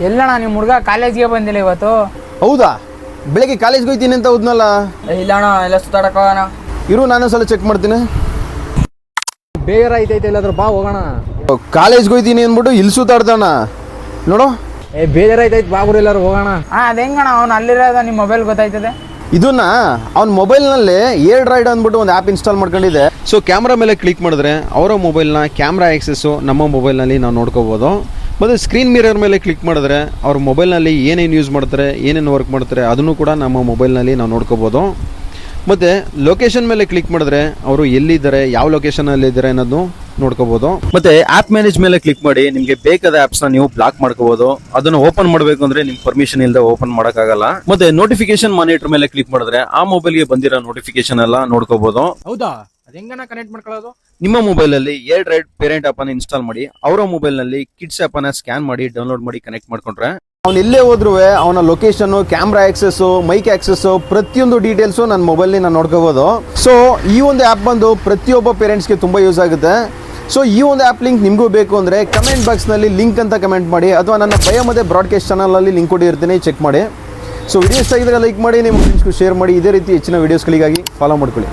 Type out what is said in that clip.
ಎಲ್ಲಣ್ಣ ನಿಮ್ಮ ಹುಡುಗ ಕಾಲೇಜ್ಗೆ ಬಂದಿಲ್ಲ ಇವತ್ತು. ಹೌದಾ? ಬೆಳಗ್ಗೆ ಕಾಲೇಜ್ಗೆ ಹೋಗ್ತೀನಿ ಅಂತ ಹೋದ್ನಲ್ಲ. ಇಲ್ಲ ಅಣ್ಣ, ಎಲ್ಲ ಸುತ್ತಾಡಕ ಹೋಗೋಣ. ಇರು, ನಾನು ಸಲ ಚೆಕ್ ಮಾಡ್ತೀನಿ. ಬೇಗ ಐತೈತೆ, ಎಲ್ಲಾದ್ರೂ ಬಾ ಹೋಗೋಣ. ಕಾಲೇಜ್ಗೆ ಹೋಗ್ತೀನಿ ಅಂದ್ಬಿಟ್ಟು ಇಲ್ಲಿ ಸುತ್ತಾಡ್ತಾನ ನೋಡು. ಬೇಜಾರೈತೈತೆ, ಬಾ ಬಿಡು ಎಲ್ಲಾರು ಹೋಗೋಣ. ಅದ ಹೆಂಗಣ, ಅವ್ನು ಅಲ್ಲಿರೋದ ನಿಮ್ಮ ಮೊಬೈಲ್ ಗೊತ್ತಾಯ್ತದೆ. ಇದನ್ನ ಅವ್ನ ಮೊಬೈಲ್ನಲ್ಲಿ ಏರ್ ಡ್ರೈಡ್ ಅಂದ್ಬಿಟ್ಟು ಒಂದು ಆ್ಯಪ್ ಇನ್ಸ್ಟಾಲ್ ಮಾಡ್ಕೊಂಡಿದೆ. ಸೊ ಕ್ಯಾಮ್ರಾ ಮೇಲೆ ಕ್ಲಿಕ್ ಮಾಡಿದ್ರೆ ಅವರ ಮೊಬೈಲ್ನ ಕ್ಯಾಮ್ರಾ ಆಕ್ಸೆಸ್ಸು ನಮ್ಮ ಮೊಬೈಲ್ನಲ್ಲಿ ನಾವು ನೋಡ್ಕೋಬೋದು. ಮತ್ತು ಸ್ಕ್ರೀನ್ ಮಿರರ್ ಮೇಲೆ ಕ್ಲಿಕ್ ಮಾಡಿದ್ರೆ ಅವ್ರ ಮೊಬೈಲ್ನಲ್ಲಿ ಏನೇನು ಯೂಸ್ ಮಾಡ್ತಾರೆ, ಏನೇನು ವರ್ಕ್ ಮಾಡ್ತಾರೆ ಅದನ್ನು ಕೂಡ ನಮ್ಮ ಮೊಬೈಲ್ನಲ್ಲಿ ನಾವು ನೋಡ್ಕೋಬೋದು. ಮತ್ತು ಲೊಕೇಶನ್ ಮೇಲೆ ಕ್ಲಿಕ್ ಮಾಡಿದ್ರೆ ಅವರು ಎಲ್ಲಿದ್ದಾರೆ, ಯಾವ ಲೊಕೇಶನಲ್ಲಿ ಇದ್ದಾರೆ ಅನ್ನೋದು ನೋಡ್ಕೋಬೋದು. ಮತ್ತೆ ಆ್ಯಪ್ ಮ್ಯಾನೇಜ್ ಮೇಲೆ ಕ್ಲಿಕ್ ಮಾಡಿ ನಿಮಗೆ ಬೇಕಾದ ಆ್ಯಪ್ಸ್ನ ನೀವು ಬ್ಲಾಕ್ ಮಾಡ್ಕೋಬೋದು. ಅದನ್ನು ಓಪನ್ ಮಾಡಬೇಕು ಅಂದ್ರೆ ನಿಮ್ಗೆ ಪರ್ಮಿಷನ್ ಇಲ್ಲದೆ ಓಪನ್ ಮಾಡೋಕ್ಕಾಗಲ್ಲ. ಮತ್ತೆ ನೋಟಿಫಿಕೇಶನ್ ಮಾನಿಟರ್ ಮೇಲೆ ಕ್ಲಿಕ್ ಮಾಡಿದ್ರೆ ಆ ಮೊಬೈಲ್ಗೆ ಬಂದಿರೋ ನೋಟಿಫಿಕೇಶನ್ ಎಲ್ಲ ನೋಡ್ಕೋಬಹುದು. ಹೌದಾ? ಅದ ಹೆಂಗನ ಕನೆಕ್ಟ್ ಮಾಡ್ಕೊಳ್ಳೋದು? ನಿಮ್ಮ ಮೊಬೈಲ್ ಅಲ್ಲಿ ಏರ್ ಡ್ರೈಡ್ ಪೇರೆಂಟ್ ಆಪ್ ಅನ್ನು ಇನ್ಸ್ಟಾಲ್ ಮಾಡಿ ಅವರ ಮೊಬೈಲ್ ನಲ್ಲಿ ಕಿಡ್ಸ್ ಆಪ್ ಅನ್ನ ಸ್ಕ್ಯಾನ್ ಮಾಡಿ ಡೌನ್ಲೋಡ್ ಮಾಡಿ ಕನೆಕ್ಟ್ ಮಾಡ್ಕೊಂಡ್ರೆ ಅವ್ನು ಎಲ್ಲೇ ಹೋದ್ರು ಅವನ location, camera access, mic access ಪ್ರತಿಯೊಂದು ಡೀಟೇಲ್ಸು ನನ್ನ ಮೊಬೈಲ್ ನಾನು ನೋಡ್ಕೋಬಹುದು. ಸೊ ಈ ಒಂದು ಆ್ಯಪ್ ಬಂದು ಪ್ರತಿಯೊಬ್ಬ ಪೇರೆಂಟ್ಸ್ಗೆ ತುಂಬಾ ಯೂಸ್ ಆಗುತ್ತೆ. ಸೊ ಈ ಒಂದು ಆ್ಯಪ್ ಲಿಂಕ್ ನಿಮಗೂ ಬೇಕು ಅಂದರೆ ಕಮೆಂಟ್ ಬಾಕ್ಸ್ನಲ್ಲಿ ಲಿಂಕ್ ಅಂತ ಕಮೆಂಟ್ ಮಾಡಿ, ಅಥವಾ ನನ್ನ ಬಯೋ ಮತ್ತು ಬ್ರಾಡ್ಕಾಸ್ಟ್ ಚಾನಲಲ್ಲಿ ಲಿಂಕ್ ಕೊಟ್ಟಿರ್ತೀನಿ, ಚೆಕ್ ಮಾಡಿ. ಸೊ ವಿಡಿಯೋಸ್ ಆಗಿದ್ರೆ ಲೈಕ್ ಮಾಡಿ, ನಿಮ್ಮ ಫ್ರೆಂಡ್ಸ್ಗೂ ಶೇರ್ ಮಾಡಿ. ಇದೇ ರೀತಿ ಹೆಚ್ಚಿನ ವೀಡಿಯೋಸ್ಗಳಿಗಾಗಿ ಫಾಲೋ ಮಾಡ್ಕೊಳ್ಳಿ.